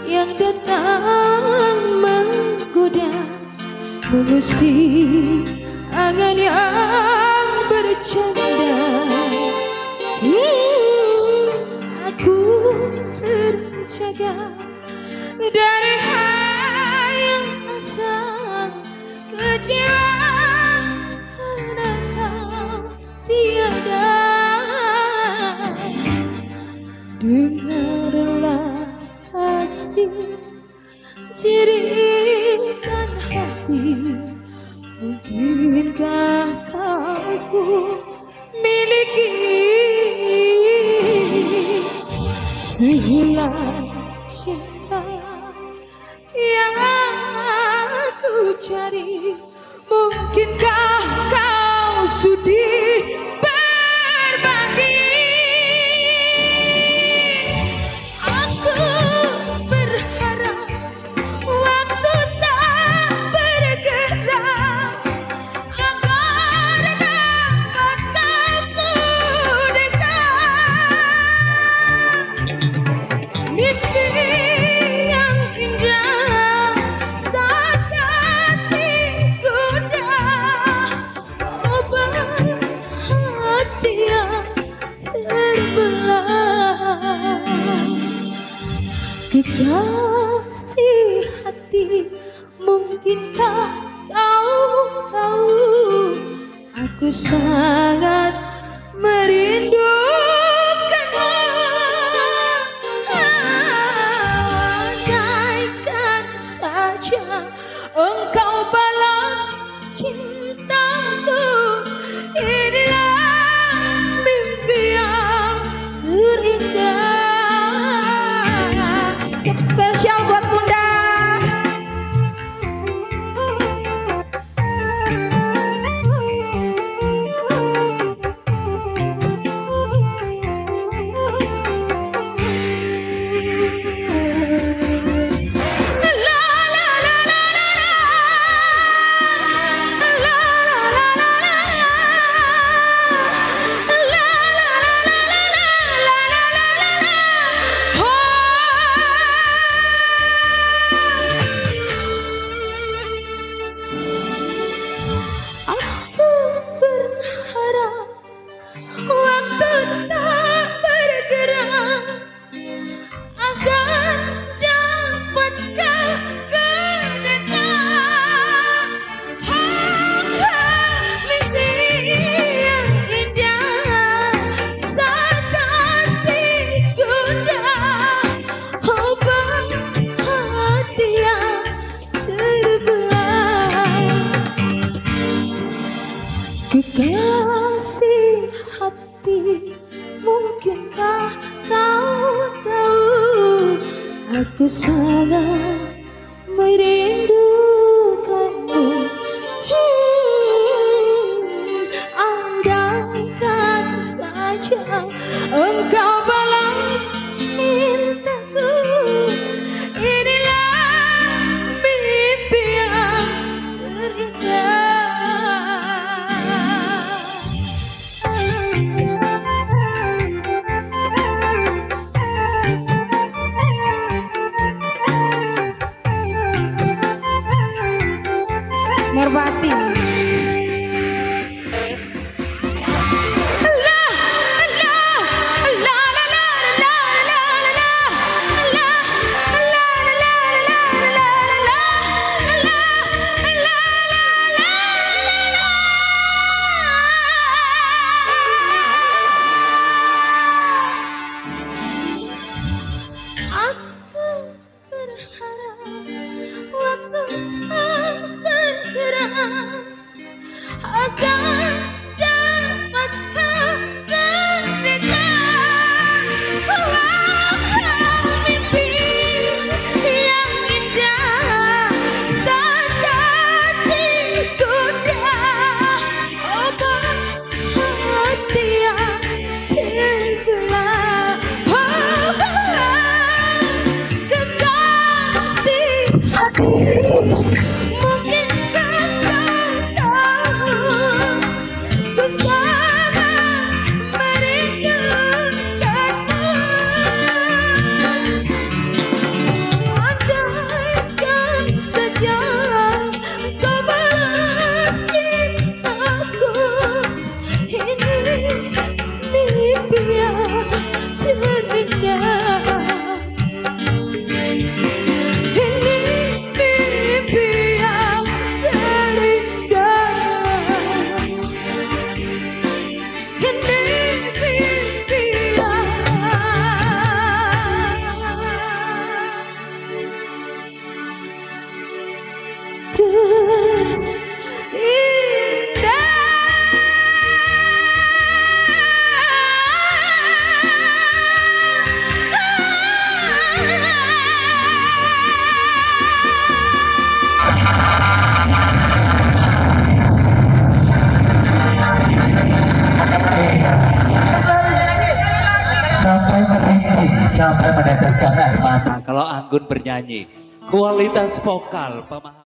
yang datang menggoda, mengusik angan yang bercanda. Aku terjaga dari hayang asal kecewa karena kau tiada. Dengarlah kasih jeritan hati, mungkinkah kau pun miliki sehilang cinta yang aku cari? Mungkinkah kau sudi berbagi? Aku berharap waktu tak bergerak agar dapat kau dekat. Mimpi yang indah saat hati gundah, obat hati yang terbelah. Kekasih hati, mungkinkah kau tahu aku sangat merindukanmu. Andaikan saja engkau balas cintaku, inilah mimpi yang terindah. Spesial buat Bunda. Aku berharap waktu tak bergerak agar dapat kau kedekat. Mimpi yang indah saat hati gundah, obat hati yang terbelah. Kekasih hati, mungkinkah kau tahu aku sangat merindukanmu. Andaikan saja engkau balas cintaku, inilah mimpi yang terindah. Merpati. Aku berharap waktu tak bergerak agar dapat kau kedekat. Mimpi yang indah saat hati gundah, obat hati yang terbelah. Kekasih hati, mungkinkah kau tahu ku sangat merindukanmu. dingin sampai meneteskan air mata. Kalau Anggun bernyanyi, kualitas vokal pemahaman.